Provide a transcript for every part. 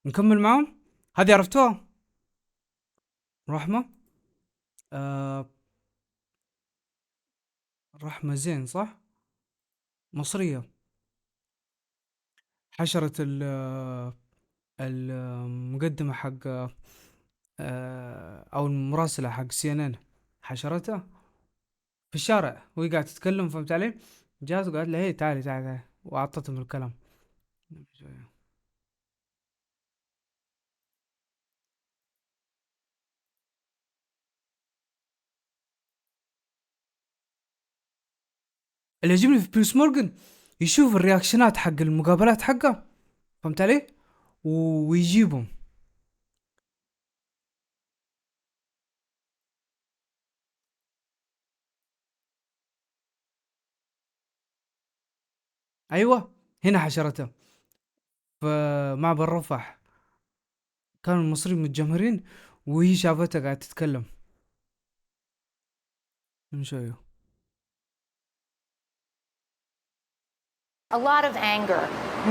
نكمل معاهم. هذه عرفتوها؟ رحمة. آه رحمة زين صح؟ مصرية. حشرت المقدمة حق او المراسلة حق سي ان ان، حشرتها في الشارع وهي قاعدة تتكلم، فهمت علي؟ جات وقالت لها هي تعالي تعالي تعالي، واعطتهم الكلام. اللي يعجبني في بيرس مورغان يشوف الرياكشنات حق المقابلات حقه، فهمت علي؟ ويجيبهم. ايوه، هنا حشرته في معبر رفح، كانوا المصريين متجمهرين وهي شافتها قاعدة تتكلم. من شويه. A lot of anger,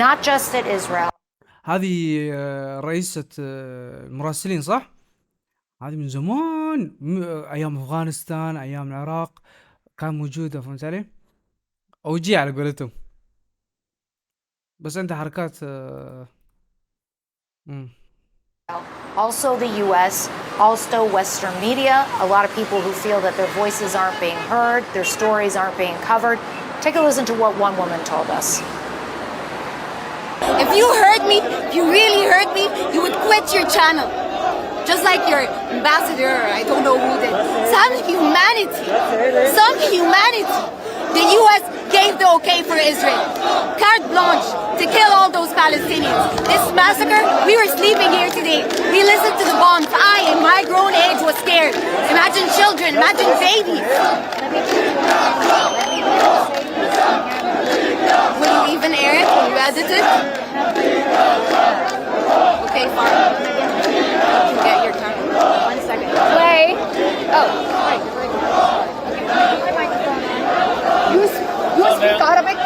not just at Israel. هذه رئيسة المراسلين صح؟ هذه من زمان، ايام افغانستان، ايام العراق كان موجودة، فهمت علي؟ او جي على قولتهم. بس انت حركات مم. Also the US, also Western media, a lot of people who feel that their voices aren't being heard, their stories aren't being covered. Take a listen to what one woman told us. If you heard me, if you really heard me, you would quit your channel. Just like your ambassador, I don't know who did. Some humanity. Some humanity. The US gave the okay for Israel. Carte blanche to kill all those Palestinians. This massacre, we were sleeping here today. We listened to the bombs. I, in my grown age, was scared. Imagine children, imagine babies. Will you even air it? Will you edit it? Okay, fine. You get your time. 1 second. Play. Oh, right. You speak Arabic?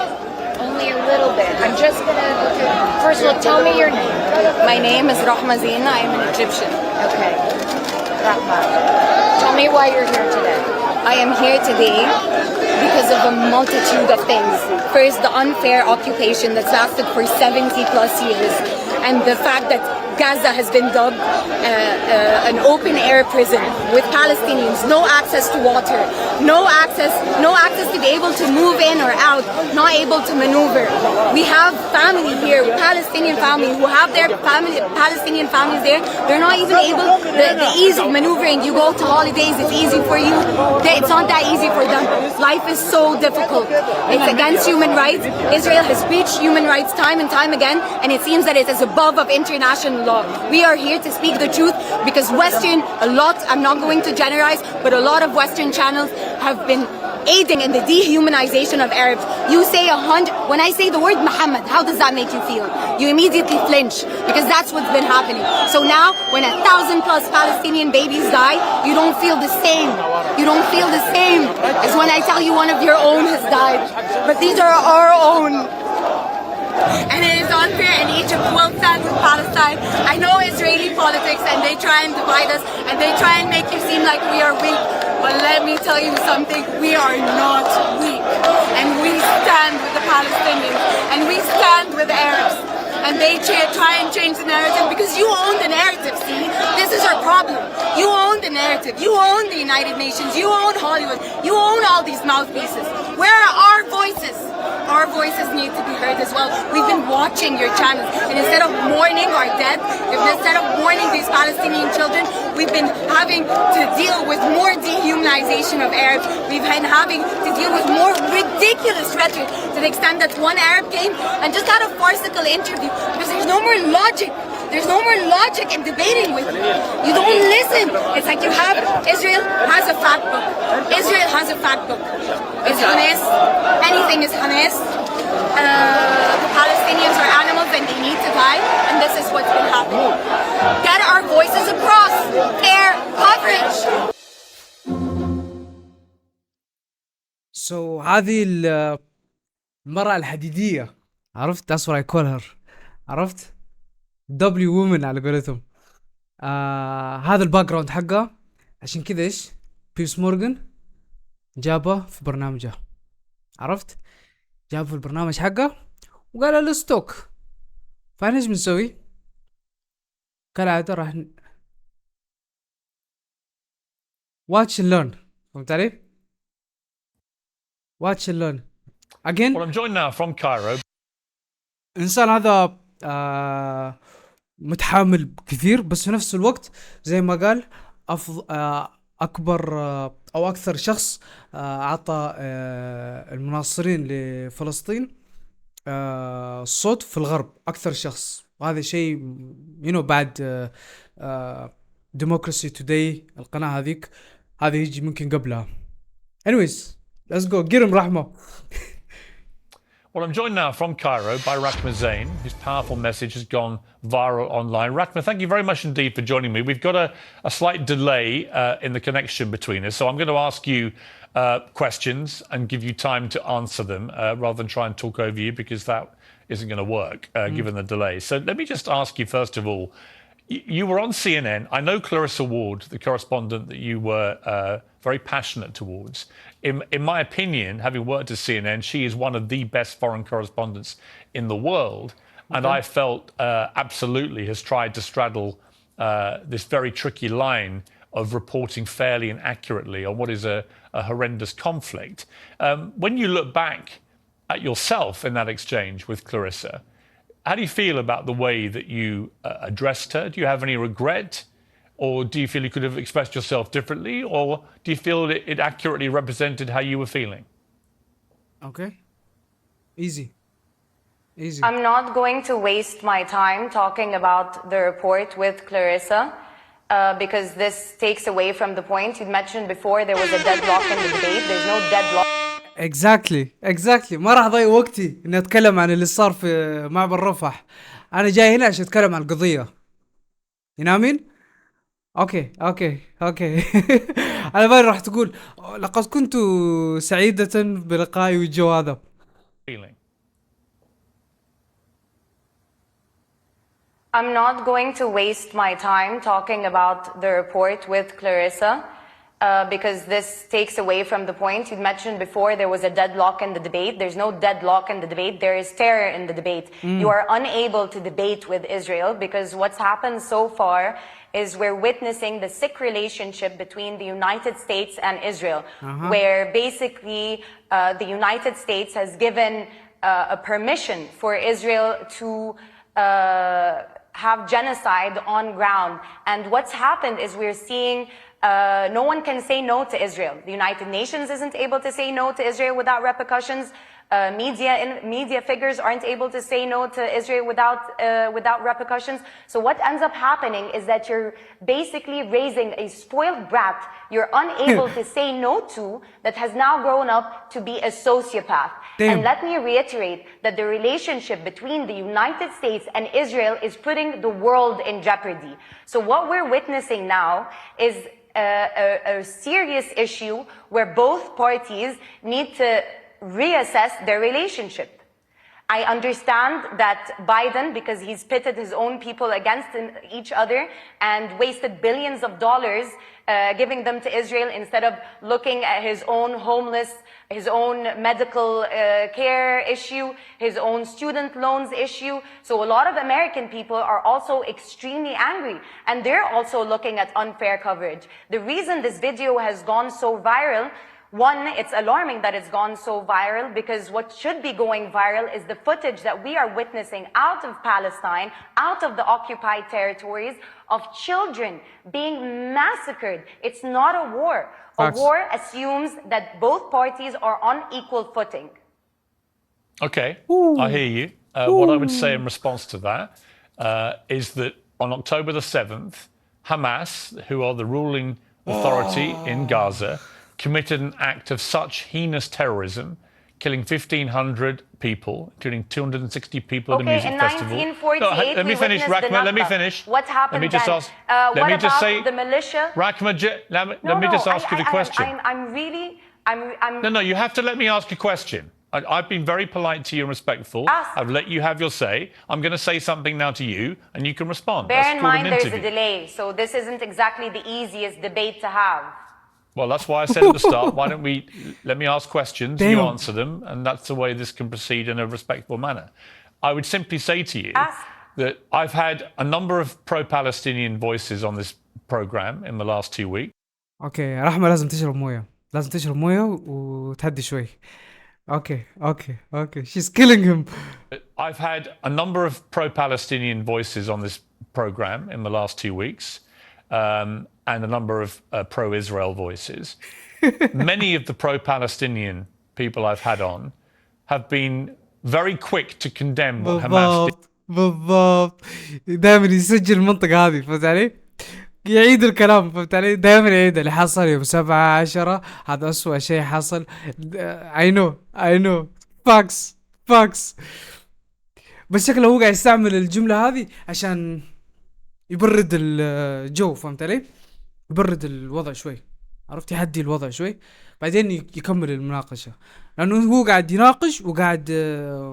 Only a little bit. I'm just gonna. First of all, tell me your name. My name is Rahma Zein. I am an Egyptian. Okay. Rahma. Tell me why you're here today. I am here today because of a multitude of things. First, the unfair occupation that's lasted for 70 plus years, and the fact that Gaza has been dubbed an open-air prison with Palestinians, no access to water, no access to be able to move in or out, not able to maneuver. We have family here, Palestinian family, who have their Palestinian families there. They're not even able, the ease of maneuvering. You go to holidays, it's easy for you. It's not that easy for them. Life is so difficult. It's against human rights. Israel has breached human rights time and time again, and it seems that it is above of international law. We are here to speak the truth because I'm not going to generalize, but a lot of Western channels have been aiding in the dehumanization of Arabs. You say 100, when I say the word Muhammad, how does that make you feel? You immediately flinch because that's what's been happening. So now, when 1,000 plus Palestinian babies die, you don't feel the same. You don't feel the same as when I tell you one of your own has died. But these are our own. And it is unfair, and Egypt will stand with Palestine. I know Israeli politics, and they try and divide us, and they try and make it seem like we are weak. But let me tell you something, we are not weak. And we stand with the Palestinians, and we stand with the Arabs. And they try and change the narrative because you own the narrative, see? This is our problem. You own the narrative. You own the United Nations. You own Hollywood. You own all these mouthpieces. Where are our voices? Our voices need to be heard as well. We've been watching your channels, and instead of mourning our dead, instead of mourning these Palestinian children, we've been having to deal with more dehumanization of Arabs. We've been having to deal with more ridiculous rhetoric to the extent that one Arab came and just had a farcical interview because there's no more logic. There's no more logic in debating with you. You don't listen. It's like you have, Israel has a fact book. Israel has a fact book. It's honest. Anything is honest. The Palestinians are animals and they need to die. And this is what's been happening. Get our voices across. Fair coverage. So هذه المرأة الحديدية، عرفت؟ that's what I call her. عرفت؟ دبليو وومن على قولتهم. هذا الباك جراوند حقه. عشان كذا ايش بيرس مورغان جابه في برنامجه، عرفت؟ جابه في البرنامج حقه وقال له ستوك. فاحنا ايش بنسوي؟ كالعادة راح واتش اند ليرن. فهمت علي؟ واتش اند ليرن اجين. Well, I'm joined now from Cairo. الانسان هذا متحامل كثير، بس في نفس الوقت زي ما قال اكبر او اكثر شخص اعطى المناصرين لفلسطين الصوت في الغرب، اكثر شخص. وهذا شيء بعد ديموكراسي توداي، القناة هذيك، هذه يجي ممكن قبلها. anyways let's go get him رحمة. Well, I'm joined now from Cairo by Rahma Zein, whose powerful message has gone viral online. Rahma, thank you very much indeed for joining me. We've got a slight delay in the connection between us, so I'm going to ask you questions and give you time to answer them rather than try and talk over you, because that isn't going to work given the delay. So let me just ask you, first of all, you were on CNN. I know Clarissa Ward, the correspondent that you were very passionate towards. In my opinion, having worked at CNN, she is one of the best foreign correspondents in the world. And I felt absolutely has tried to straddle this very tricky line of reporting fairly and accurately on what is a horrendous conflict. When you look back at yourself in that exchange with Clarissa, how do you feel about the way that you addressed her? Do you have any regret? Or do you feel you could have expressed yourself differently? Or do you feel that it accurately represented how you were feeling? Okay. Easy. I'm not going to waste my time talking about the report with Clarissa because this takes away from the point. You mentioned before there was a deadlock in the debate. There's no deadlock. exactly ما راح اضيع وقتي اني اتكلم عن اللي صار في معبر رفح. انا جاي هنا عشان اتكلم عن القضية. ينامين؟ اوكي على بالي راح تقول لقد كنت سعيدة بلقائي والجو هذا. I'm not going to waste my time talking about the report with Clarissa because this takes away from the point. You mentioned before there was a deadlock in the debate. There's no deadlock in the debate. There is terror in the debate. You are unable to debate with Israel because what's happened so far is we're witnessing the sick relationship between the United States and Israel, where basically the United States has given a permission for Israel to have genocide on ground. And what's happened is we're seeing no one can say no to Israel. The United Nations isn't able to say no to Israel without repercussions. Media figures aren't able to say no to Israel without repercussions. So what ends up happening is that you're basically raising a spoiled brat you're unable to say no to, that has now grown up to be a sociopath. Damn. And let me reiterate that the relationship between the United States and Israel is putting the world in jeopardy. So what we're witnessing now is a serious issue where both parties need to reassess their relationship. I understand that Biden, because he's pitted his own people against each other and wasted billions of dollars giving them to Israel instead of looking at his own homeless, his own medical care issue, his own student loans issue. So a lot of American people are also extremely angry, and they're also looking at unfair coverage. The reason this video has gone so viral, one, it's alarming that it's gone so viral because what should be going viral is the footage that we are witnessing out of Palestine, out of the occupied territories, of children being massacred. It's not a war. Facts. A war assumes that both parties are on equal footing. Okay, I hear you. What I would say in response to that is that on October the 7th, Hamas, who are the ruling authority in Gaza, committed an act of such heinous terrorism, killing 1,500 people, including 260 people at the music festival. In 1948, let me finish, Rahma. Let me finish. What happened let me just then? ask, what let me about just say, the militia? Rahma, let me just ask you the question. I'm really. No, you have to let me ask a question. I've been very polite to you and respectful. I've let you have your say. I'm going to say something now to you, and you can respond. Bear in mind there's a delay, so this isn't exactly the easiest debate to have. Well, that's why I said at the start, why don't we let me ask questions, Damn. you answer them, and that's the way this can proceed in a respectful manner. I would simply say to you that I've had a number of pro-Palestinian voices on this program in the last 2 weeks. اوكي رحمة لازم تشرب مويه، لازم تشرب مويه وتهدي شوي. اوكي she's killing him. I've had a number of pro-Palestinian voices on this program in the last 2 weeks, and a number of pro-Israel voices. Many of the pro-Palestinian people I've had on have been very quick to condemn what Hamas did. بالضبط دائما يسجل المنطقة هذه، فهمت علي؟ يعيد الكلام، فهمت علي؟ دائما يعيد اللي حصل يوم 7/10 هذا أسوأ شيء حصل. I know facts بس شكله هو قاعد يستعمل الجملة هذه عشان يبرد الجو، فهمت علي؟ يبرد الوضع شوي، عرفت؟ يهدي الوضع شوي بعدين يكمل المناقشة، لأنه هو قاعد يناقش وقاعد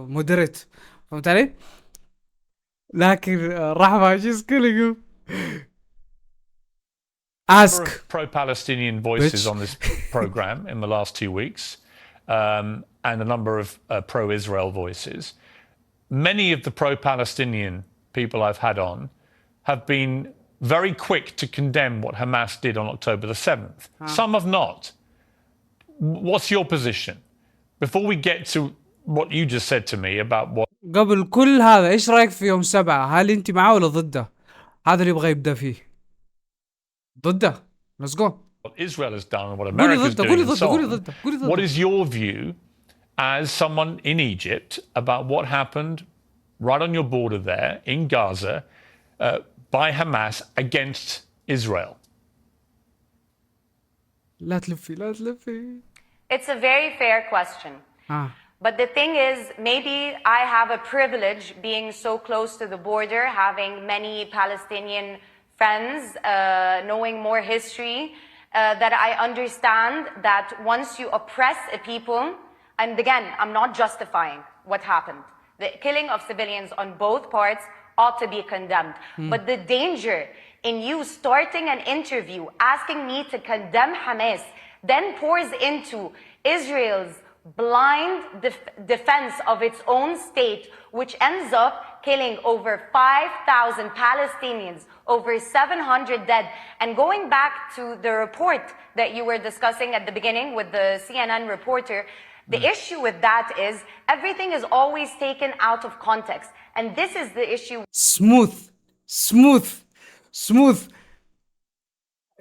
مودريت، فهمت علي؟ لكن رحمة she's killing him. Ask pro-Palestinian voices on this program in the last 2 weeks, and a number of pro-Israel voices. Many of the pro-Palestinian people I've had on have been very quick to condemn what Hamas did on October the 7th. Some have not. What's your position? Before we get to what you just said to me about what قبل كل هذا إيش رأيك في يوم 7؟ هل أنت معه ولا ضده؟ هذا اللي يبغى يبدأ فيه. ضده. Let's go. what Israel has done and what America is doing and so on. What is your view as someone in Egypt about what happened right on your border there in Gaza by Hamas against Israel? لا تلفي. It's a very fair question. But the thing is, maybe I have a privilege being so close to the border, having many Palestinian friends, knowing more history, that I understand that once you oppress a people, and again, I'm not justifying what happened. The killing of civilians on both parts ought to be condemned. But the danger in you starting an interview, asking me to condemn Hamas, then pours into Israel's blind defense of its own state, which ends up killing over 5,000 Palestinians, over 700 dead. And going back to the report that you were discussing at the beginning with the CNN reporter, the issue with that is everything is always taken out of context. And this is the issue. smooth.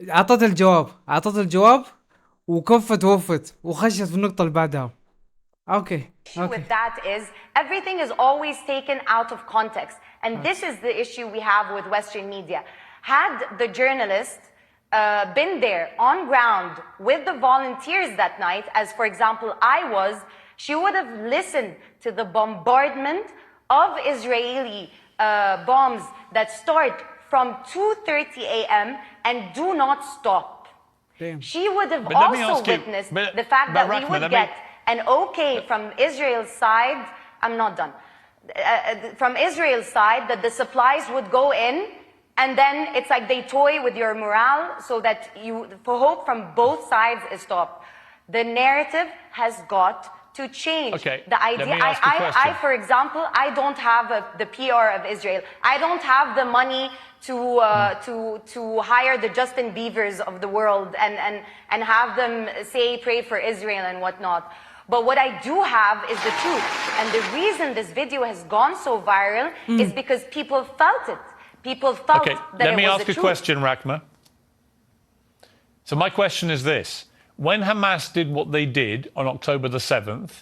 أعطت الجواب وكفت ووفت وخشت في النقطة اللي بعدها. Okay. With that is everything is always taken out of context. And this is the issue we have with Western media. Had the journalist been there on ground with the volunteers that night, as for example I was, she would have listened to the bombardment of Israeli bombs that start from 2:30 a.m. and do not stop. Damn. She would have also witnessed the fact that we would get an okay from Israel's side. I'm not done. From Israel's side, that the supplies would go in, and then it's like they toy with your morale so that you, for hope from both sides is stopped. The narrative has got to change. Okay, the idea, I, for example, I don't have the PR of Israel. I don't have the money to hire the Justin Biebers of the world and have them say pray for Israel and whatnot. But what I do have is the truth. And the reason this video has gone so viral is because people felt it. People felt that it was the truth. Let me ask a question, Rahma. So my question is this. When Hamas did what they did on October the 7th...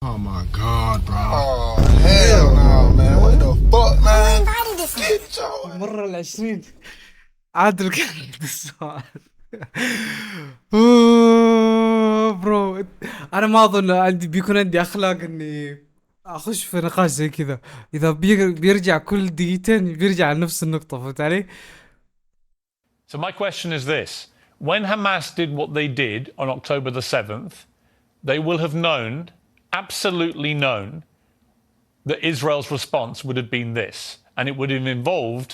Oh my God, bro. Oh, hell no, man. What the fuck, man? Get your... المرة ال20 عادل كان السؤال. برو انا ما اظن بيكون عندي اخلاق اني اخش في نقاش زي كذا. اذا بيرجع كل دقيقتين بيرجع لنفس النقطة، فهمت علي؟ So my question is this. when Hamas did what they did on October the 7th, they will have known, absolutely known, that Israel's response would have been this. And it would have involved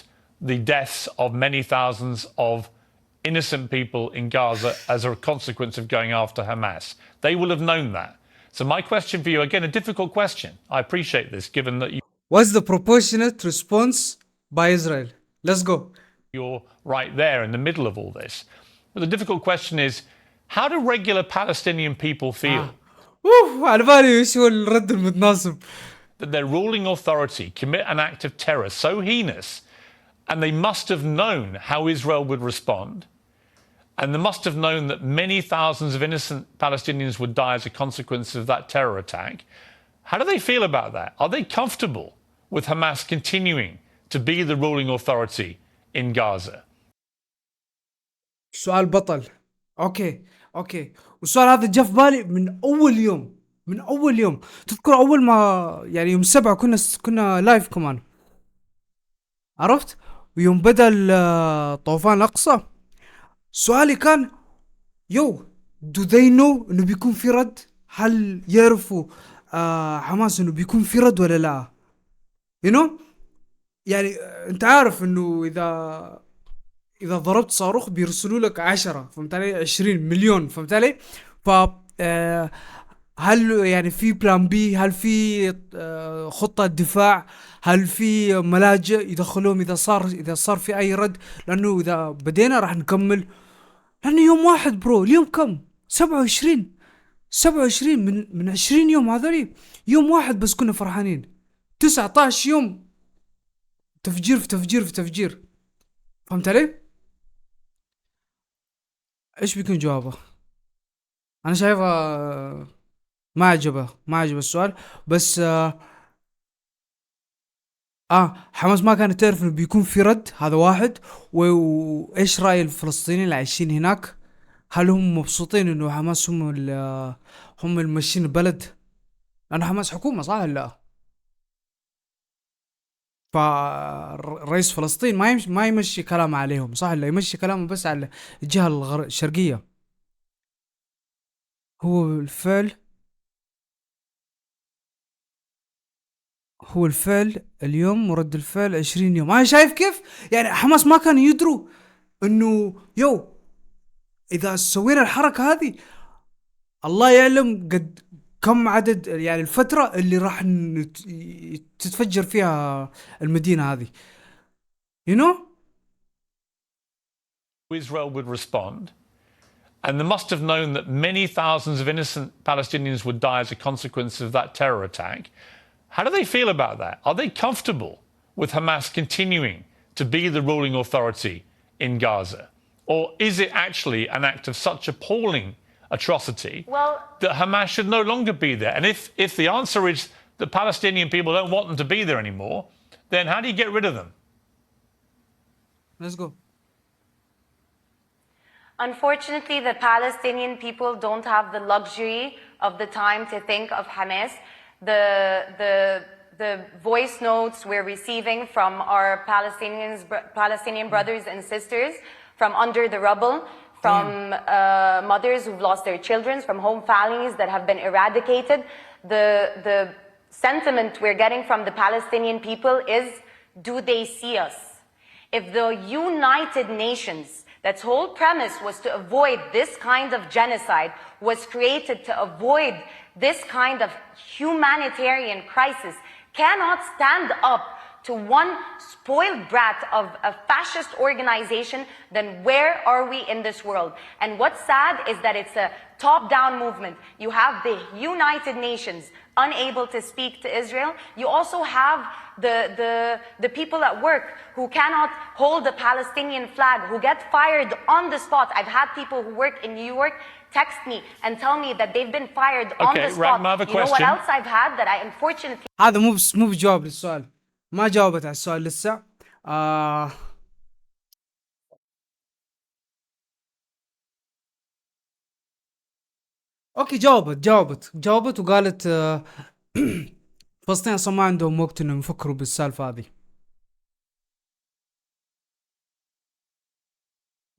the deaths of many thousands of innocent people in Gaza as a consequence of going after Hamas. They will have known that. So my question for you, again, a difficult question. I appreciate this, given that What's the proportionate response by Israel? Let's go. you're right there in the middle of all this. But the difficult question is, how do regular Palestinian people feel على بالي ايش هو الرد المتناسب. that their ruling authority commit an act of terror so heinous, and they must have known how Israel would respond, and they must have known that many thousands of innocent Palestinians would die as a consequence of that terror attack. How do they feel about that? Are they comfortable with Hamas continuing to be the ruling authority in Gaza? سؤال بطل. اوكي والسؤال هذا جاء في بالي من اول يوم. تذكر اول ما يعني يوم 7 كنا لايف كمان، عرفت؟ ويوم بدأ طوفان الأقصى، سؤالي كان do they know انه بيكون في رد؟ هل يعرفوا حماس انه بيكون في رد ولا لا؟ يعني انت عارف انه اذا ضربت صاروخ بيرسلوا لك 10، فهمت علي؟ 20 مليون، فهمت علي؟ ف هل يعني في بلان بي؟ هل في خطة دفاع؟ هل في ملاجئ يدخلوهم اذا صار في اي رد؟ لانه اذا بدينا راح نكمل، لانه يوم واحد برو، اليوم كم؟ 27 من 20 يوم هذولي، يوم واحد بس كنا فرحانين. 19 يوم تفجير في تفجير في تفجير، فهمت علي؟ ايش بيكون جوابه؟ انا شايفه ما عجبه السؤال، بس حماس ما كانت تعرف انه بيكون في رد، هذا واحد. وايش رأي الفلسطينيين اللي عايشين هناك؟ هل هم مبسوطين انه حماس هم اللي ماشيين البلد؟ لانه حماس حكومة صح ولا لا؟ فرئيس فلسطين ما يمشي كلامه عليهم صح ولا؟ يمشي كلامه بس على الجهة الشرقية. هو الفعل اليوم ورد الفعل 20 يوم. انا شايف كيف يعني حماس ما كانوا يدروا انه اذا سوينا الحركة هذه الله يعلم قد كم عدد، يعني الفترة اللي راح تتفجر فيها المدينة هذه. Israel would respond, and they must have known that many thousands of innocent Palestinians would die as a consequence of that terror attack. How do they feel about that? Are they comfortable with Hamas continuing to be the ruling authority in Gaza? Or is it actually an act of such appalling atrocity that Hamas should no longer be there? And if the answer is the Palestinian people don't want them to be there anymore, then how do you get rid of them? Let's go. Unfortunately, the Palestinian people don't have the luxury of the time to think of Hamas. The voice notes we're receiving from our Palestinian brothers and sisters from under the rubble, from mothers who've lost their children, from home families that have been eradicated. The sentiment we're getting from the Palestinian people is, do they see us? If the United Nations, that's whole premise was to avoid this kind of genocide, was created to avoid this kind of humanitarian crisis, cannot stand up to one spoiled brat of a fascist organization, then where are we in this world? And what's sad is that it's a top-down movement. You have the United Nations unable to speak to Israel. You also have the people at work who cannot hold the Palestinian flag, who get fired on the spot. I've had people who work in New York text me and tell me that they've been fired on the spot. Rahma, I have a you know what question. else I've had that I unfortunately... هذا مو بجواب للسؤال، ما جاوبت على السؤال لسه. اوكي جاوبت وقالت فلسطين اصلا ما عندهم وقت انهم يفكروا بالسالفة هذه.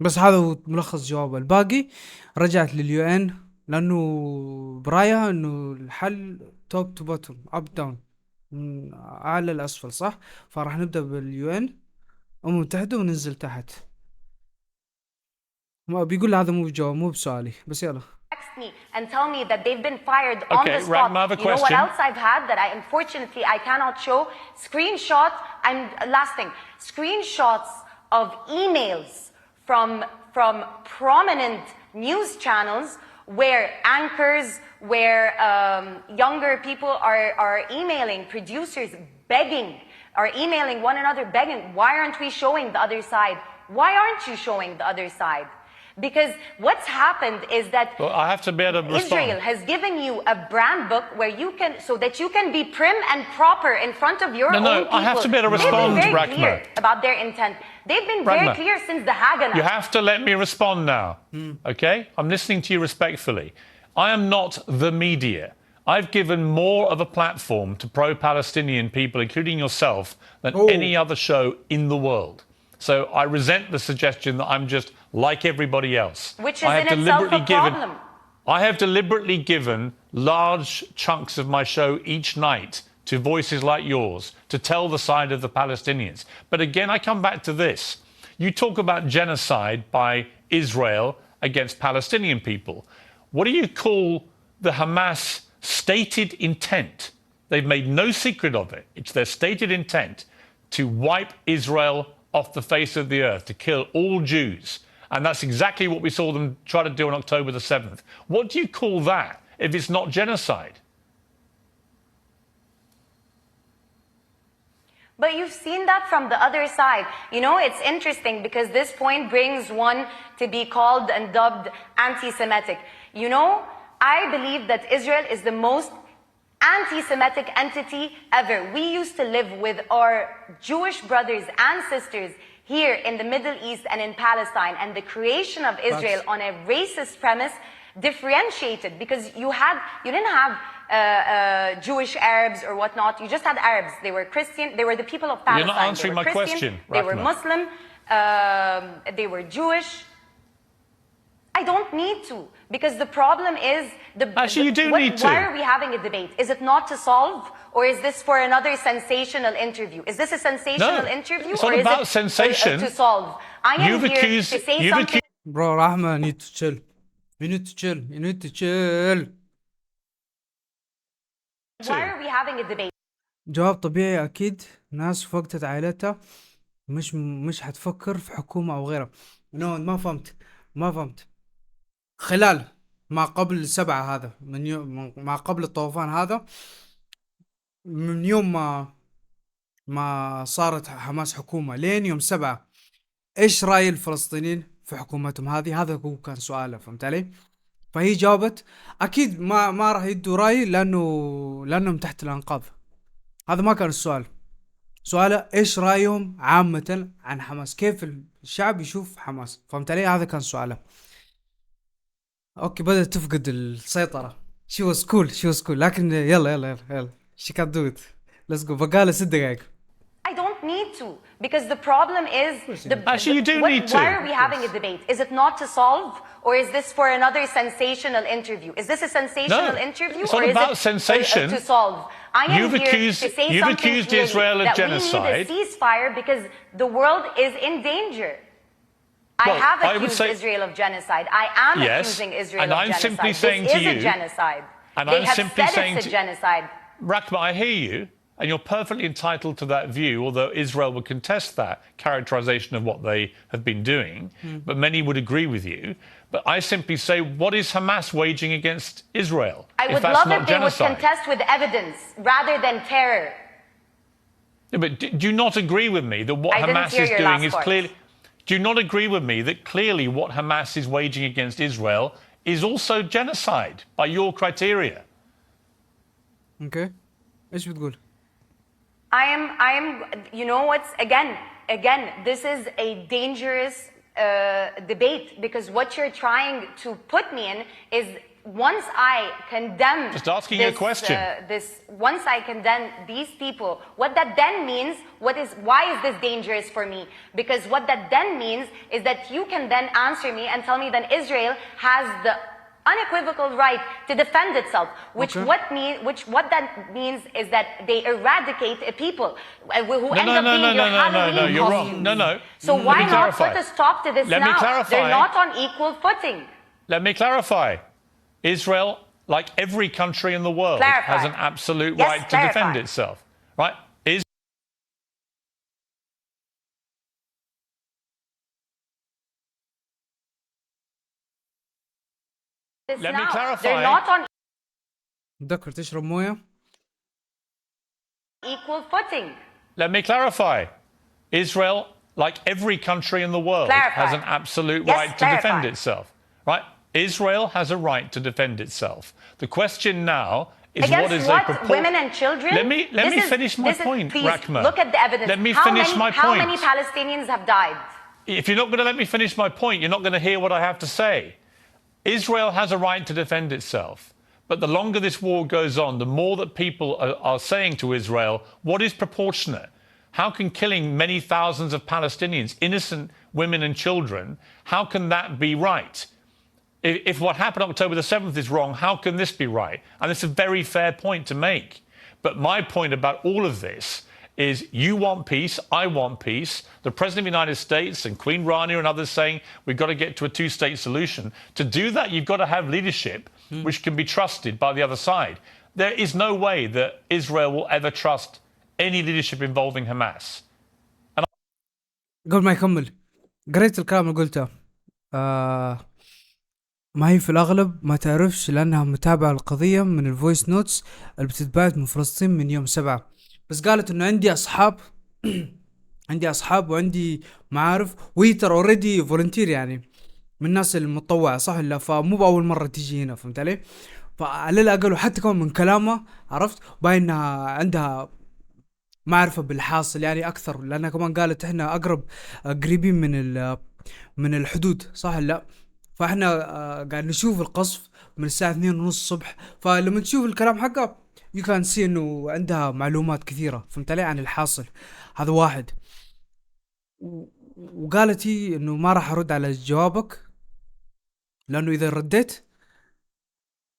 بس هذا هو ملخص جوابه. الباقي رجعت لليو ان، لانه برايها انه الحل توب تو بوتوم، اب داون، من اعلى لاسفل، صح؟ فراح نبدا باليو ان، المتحده، وننزل تحت. ما بيقول هذا مو بجواب، مو بسؤالي، بس يلا. Text me and tell me that they've been fired on Okay, the spot. Rahma, I have a You know what question. else I've had that I unfortunately I cannot show? Screenshots. And last thing, screenshots of emails from prominent news channels where anchors, where younger people are emailing producers, begging, are emailing one another, begging. Why aren't we showing the other side? Why aren't you showing the other side? Because what's happened is that Well, I have to be able to Israel respond. has given you a brand book where you can, so that you can be prim and proper in front of your No, own people. I have to be able to They've respond, been very Rahma. clear about their intent. They've been very Rahma, clear since the Haganah. You have to let me respond now. Okay? I'm listening to you respectfully. I am not the media. I've given more of a platform to pro-Palestinian people, including yourself, than any other show in the world. So I resent the suggestion that I'm just like everybody else. Which is in itself a problem. I have deliberately given large chunks of my show each night to voices like yours to tell the side of the Palestinians. But again, I come back to this. You talk about genocide by Israel against Palestinian people. What do you call the Hamas stated intent? They've made no secret of it. It's their stated intent to wipe Israel off the face of the earth, to kill all Jews. And that's exactly what we saw them try to do on October the 7th. What do you call that if it's not genocide? But you've seen that from the other side. You know, it's interesting because this point brings one to be called and dubbed anti-Semitic. You know, I believe that Israel is the most anti-Semitic entity ever. We used to live with our Jewish brothers and sisters here in the Middle East and in Palestine, and the creation of Israel on a racist premise differentiated, because you didn't have Jewish Arabs or whatnot. You just had Arabs. They were Christian. They were the people of Palestine. You're not answering my question, They were Rahma. Muslim. They were Jewish. I don't need to, because the problem is Actually, you do need to. Why are we having a debate? Is it not to solve, or is this for another sensational interview? Is this a sensational interview, it's or not is about it sensation. To solve? I am You've here accused- to say you've something. Bro, Rahma, you need to chill. You need to chill. You need to chill. Why are we having a debate? جواب طبيعي. أكيد ناس فقدت عائلتها مش حتفكر في حكومة أو غيرها. ما فهمت. خلال ما قبل 7 هذا، من يوم ما قبل الطوفان هذا، من يوم ما صارت حماس حكومة لين يوم 7، إيش رأي الفلسطينيين في حكومتهم هذه؟ هذا هو كان سؤاله، فهمت علي؟ فهي جاوبت أكيد ما راح يدوا رأي لأنهم تحت الأنقاض. هذا ما كان السؤال. سؤاله إيش رأيهم عامة عن حماس، كيف الشعب يشوف حماس، فهمت علي؟ هذا كان سؤاله. أوكي، بدأت تفقد السيطرة. she was cool لكن يلا she can't do it. let's go. بقاله 6 دقائق. I don't need to, because the problem is Actually, you do need to. Why are we having a debate? Is it not to solve, or is this for another sensational interview? Is this a sensational interview, it's or not is about it sensation. To solve? I am You've here accused- to say you've something accused clearly, Israel of that genocide. we need a ceasefire because the world is in danger. Well, I have I would accused say- Israel of genocide. I am Yes, accusing Israel and of I'm genocide. simply This saying to is you- a genocide. and They I'm have simply said saying it's a to- genocide. Rahma, I hear you, and you're perfectly entitled to that view, although Israel would contest that characterization of what they have been doing, but many would agree with you. But I simply say, what is Hamas waging against Israel? I would that's love not if they would genocide? contest with evidence rather than terror. Yeah, but do you not agree with me that what I didn't Hamas hear is your doing last is part. clearly... Do you not agree with me that clearly what Hamas is waging against Israel is also genocide by your criteria? اوكي، ايش بتقول؟ I am, you know what's, again, this is a dangerous debate, because what you're trying to put me in is once I condemn Just asking you a question. Once I condemn these people, what that then means, why is this dangerous for me? Because what that then means is that you can then answer me and tell me that Israel has the unequivocal right to defend itself, what that means is that they eradicate a people who end up being your Halloween you're costumes. wrong. No. So why not put a stop to this Let now? me clarify. They're not on equal footing. Let me clarify. Israel, like every country in the world, has an absolute right to defend itself. Right? Let me clarify. They're not on تذكر تشرب مويه. equal footing. Let me clarify. Israel, like every country in the world, has an absolute right to defend itself. Right? Israel has a right to defend itself. The question now is against what women and children? Let me finish my point, please, Rahma. look at the evidence. Let me finish my point. How many Palestinians have died? If you're not going to let me finish my point, you're not going to hear what I have to say. Israel has a right to defend itself. But the longer this war goes on, the more that people are saying to Israel, what is proportionate? How can killing many thousands of Palestinians, innocent women and children, how can that be right? If what happened October the 7th is wrong, how can this be right? And it's a very fair point to make. But my point about all of this is you want peace, I want peace. The President of the United States and Queen Rania and others saying we've got to get to a two-state solution. To do that, you've got to have leadership which can be trusted by the other side. There is no way that Israel will ever trust any leadership involving Hamas. قبل ما يكمل قريت الكلام اللي قلته. ما هي في الأغلب ما تعرفش لأنها متابعة القضية من الفويس نوتس اللي بتتبعت من فلسطين من يوم 7. بس قالت إنه عندي أصحاب عندي أصحاب وعندي معارف وهي ترى اوريدي فولنتير يعني من الناس المتطوعة صح لا فمو بأول مرة تيجي هنا فهمت علي؟ فعلى الأقل وحتى كمان من كلامها عرفت باين إنها عندها معرفة بالحاصل يعني أكثر لأنها كمان قالت إحنا أقرب قريبين من الحدود صح لا؟ فإحنا قاعد نشوف القصف من الساعة 2:30 الصبح فلما تشوف الكلام حقه you can see إنه عندها معلومات كثيرة فهمت علي عن الحاصل. هذا واحد. وقالت هي إنه ما راح أرد على جوابك لأنه إذا رديت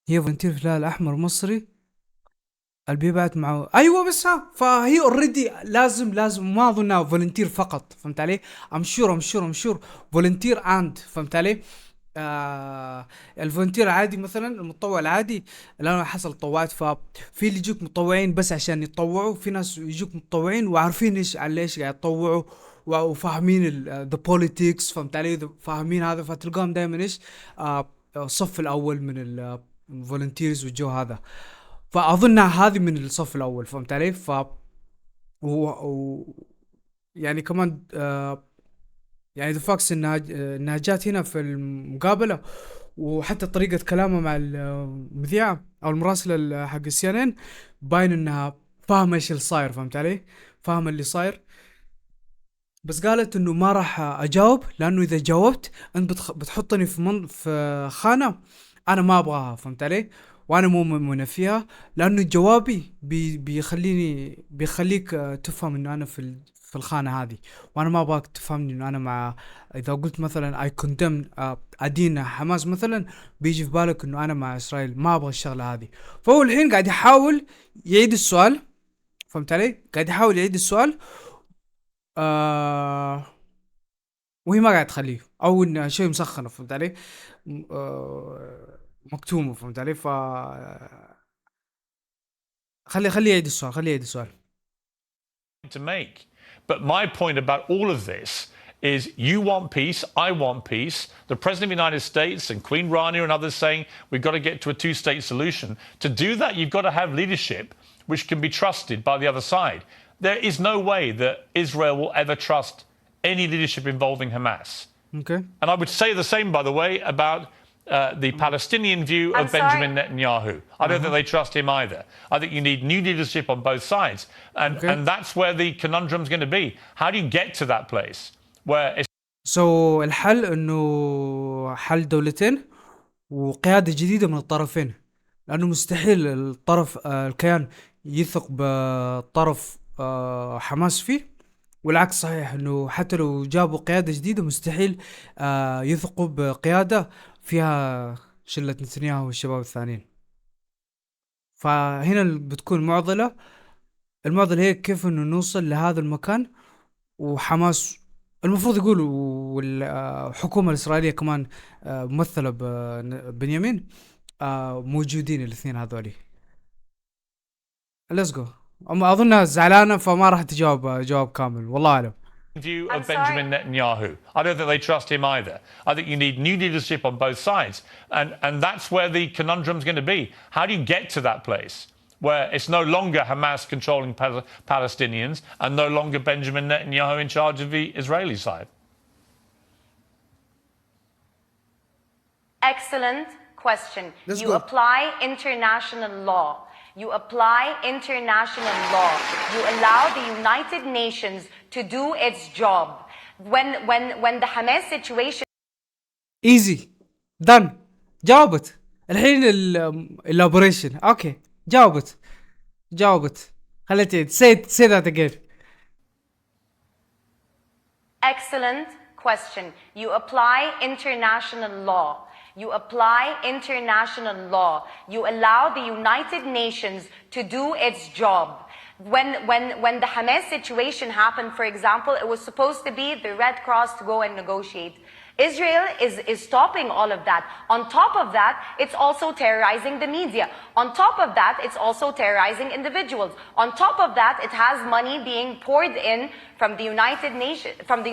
هي فولنتير في الهلال الأحمر مصري اللي بيبعت معه أيوة بس فهي already لازم ما أظنها فولنتير فقط فهمت علي. I'm sure فولنتير فهمت علي. الفولنتير العادي مثلا المتطوع العادي اللي انا حصل طوعت ففي اللي يجوك متطوعين بس عشان يتطوعوا في ناس يجوك متطوعين وعارفين ايش على ايش قاعد يتطوعوا وفاهمين the politics فهمت علي فاهمين هذا فتلقاهم دائما ايش الصف الاول من الفولنتيرز والجو هذا فاظن هذه من الصف الاول فهمت علي. يعني كمان يعني ذا فاكس انها جات هنا في المقابله وحتى طريقه كلامها مع المذيعه او المراسله حق السيانين باين انها فاهمه ايش اللي صاير فهمت علي فاهمه اللي صاير بس قالت انه ما راح اجاوب لانه اذا جاوبت انت بتحطني في خانه انا ما ابغاها فهمت علي وانا مو مؤمنه فيها لانه جوابي بيخليك تفهم انه انا في الخانة هذه وانا ما ابغاك تفهمني انه انا مع اذا قلت مثلا I condemn ادين حماس مثلا بيجي في بالك انه انا مع اسرائيل ما ابغى الشغلة هذه. فهو الحين قاعد يحاول يعيد السؤال فهمت علي قاعد يحاول يعيد السؤال وهي ما قاعد تخليه او انه شيء مسخنه فهمت علي مكتومه فهمت علي خلي يعيد السؤال to make. But my point about all of this is you want peace, I want peace. The President of the United States and Queen Rania and others saying we've got to get to a two-state solution. To do that, you've got to have leadership which can be trusted by the other side. There is no way that Israel will ever trust any leadership involving Hamas. Okay. And I would say the same, by the way, about the Palestinian view of Benjamin Netanyahu. I don't think they trust him either. I think you need new leadership on both sides. And that's where the conundrum is going to be. How do you get to that place where it's... الحل انه حل دولتين وقيادة جديدة من الطرفين، لأنه مستحيل الطرف الكيان يثق بطرف حماس فيه، والعكس صحيح، انه حتى لو جابوا قيادة جديدة مستحيل يثقوا بقيادة فيها شلة نتنياهو والشباب الثانيين. فهنا بتكون معضلة. المعضلة هي كيف انه نوصل لهذا المكان، وحماس المفروض يقولوا، والحكومة الإسرائيلية كمان ممثلة ببنيامين، موجودين الاثنين هذولي. ليتس جو. اما اظنها زعلانة فما راح تجاوب جواب كامل، والله اعلم. View I'm of Benjamin sorry. Netanyahu. I don't think they trust him either. I think you need new leadership on both sides. And that's where the conundrum is going to be. How do you get to that place where it's no longer Hamas controlling Palestinians and no longer Benjamin Netanyahu in charge of the Israeli side? Excellent question. Let's You go. apply international law. You apply international law. You allow the United Nations to do its job. When the Hamas situation ايزي دن. جاوبت الحين الابوريشن. اوكي جاوبت. خليها تعيد. say that again. Excellent question. You apply international law. You apply international law. You allow the United Nations to do its job. When the Hamas situation happened, for example, it was supposed to be the Red Cross to go and negotiate. Israel is stopping all of that. On top of that, it's also terrorizing the media. On top of that, it's also terrorizing individuals. On top of that, it has money being poured in from the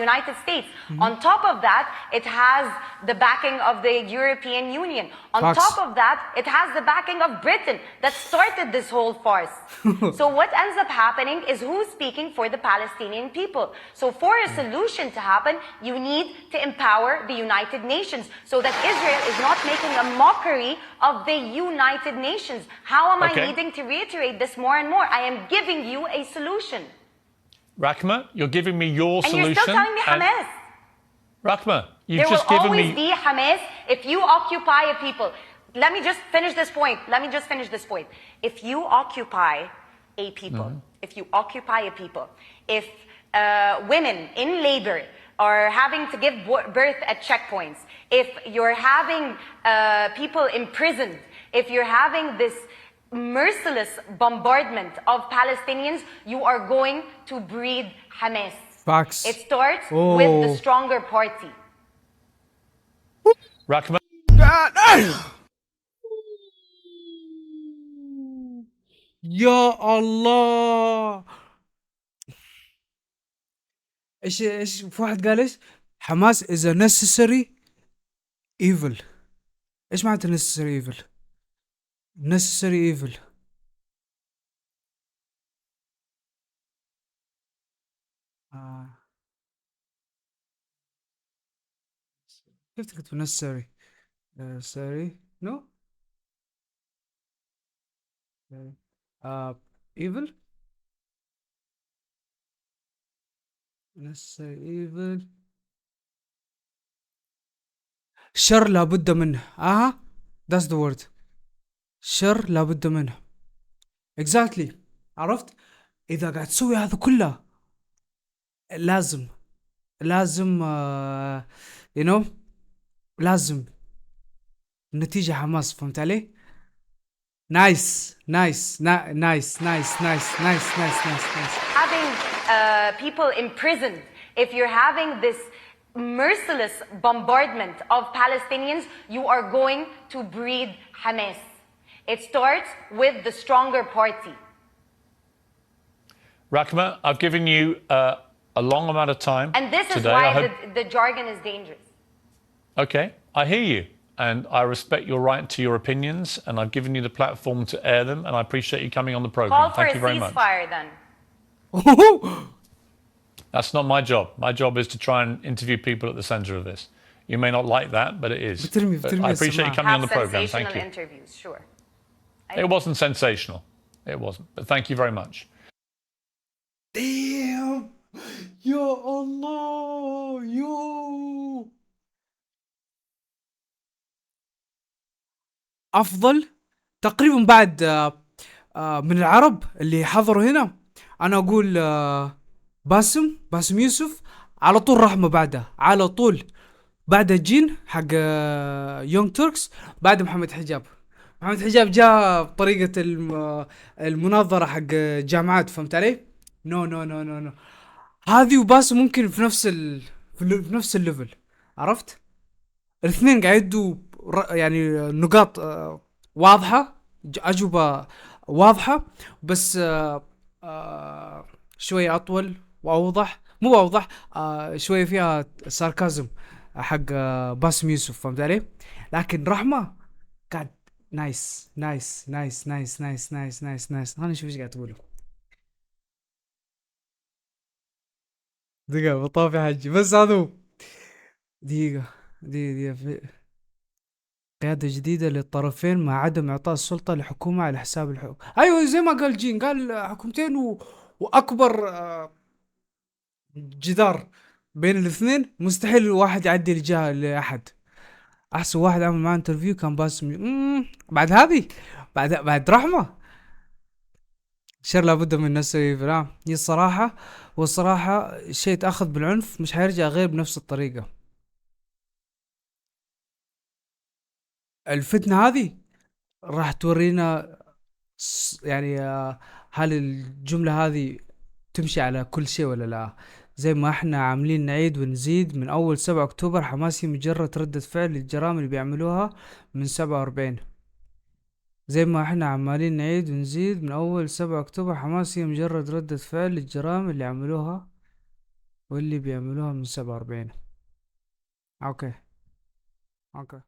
United States. On top of that, it has the backing of the European Union. On Facts. top of that, it has the backing of Britain that started this whole farce. So what ends up happening is who's speaking for the Palestinian people. So for a solution to happen, you need to empower the United Nations so that Israel is not making a mockery of the United Nations. How am I Okay. needing to reiterate this more and more? I am giving you a solution. Rahma, you're giving me your And solution. you're still telling me and- Hamas. Rahma, you've There will just given always me. be Hamas if you occupy a people. Let me just finish this point. If you occupy a people, if you occupy a people, if women in labor are having to give birth at checkpoints, if you're having people imprisoned, if you're having this merciless bombardment of Palestinians, you are going to breed Hamas. Facts. It starts with the Oh. stronger party. Rahma, يا الله. ايش في واحد قال ايش؟ حماس is a necessary evil. ايش معناته necessary evil؟ necessary evil. كيف تكتب necessary؟ necessary no evil. necessary evil. شر لابد منه. that's the word. شر لابد منه. exactly. عرفت؟ إذا قاعد تسوي هذا كله لازم you know لازم النتيجة حماس. فهمت علي؟ نايس. Having people imprisoned, if you're having this merciless bombardment of Palestinians, you are going to breed Hamas. It starts with the stronger party. Rahma, I've given you a long amount of time. And this is today. why I hope- the jargon is dangerous. Okay, I hear you. And I respect your right to your opinions, and I've given you the platform to air them, and I appreciate you coming on the program. Call for Thank a you very much. ceasefire then. That's not my job. My job is to try and interview people at the center of this. You may not like that, but it is. بترمي But I appreciate you السماعة. coming on Have the program. Thank sensational you. interviews, sure. It wasn't sensational. It wasn't. But thank you very much. damn. يا الله. أفضل تقريبا بعد من العرب اللي حضروا هنا. أنا أقول باسم يوسف، على طول رحمة بعدها، على طول بعد الجين حق يونج توركس، بعد محمد حجاب. محمد حجاب جاء بطريقة المناظرة حق جامعات، فهمت علي؟ نو نو نو نو نو، هذه وباسم ممكن في نفس في نفس الليفل، عرفت؟ الاثنين قاعد يدوا يعني نقاط واضحة، أجوبة واضحة، بس شوية أطول وأوضح، مو أوضح، شوية فيها ساركازم حق باسم يوسف، فهمت علي؟ لكن رحمة قاعد نايس نايس نايس نايس نايس نايس نايس نايس. أنا شوف ايش قاعد تقوله. دقيقة بطافي حجي، بس هذا هو. دقيقة دقيقة. قيادة جديدة للطرفين مع عدم إعطاء السلطة لحكومة على حساب الحكومة. أيوة زي ما قال جين، قال حكومتين وأكبر جدار بين الاثنين، مستحيل الواحد يعدي الجهة لأحد. أحسن واحد عمل معاه انترفيو كان باسم بعد هذه، بعد رحمة شر لابد من نفسه فلان. هي الصراحة، والصراحة شيء تأخذ بالعنف مش حيرجع غير بنفس الطريقة. الفتنة هذه راح تورينا يعني هل الجملة هذه تمشي على كل شيء ولا لا؟ زي ما احنا عاملين نعيد ونزيد من اول 7 اكتوبر، حماسي مجرد ردة فعل للجرائم اللي بيعملوها من 47. زي ما احنا عمالين نعيد ونزيد من اول 7 اكتوبر، حماسي مجرد ردة فعل للجرائم اللي عملوها واللي بيعملوها من 47. اوكي اوكي.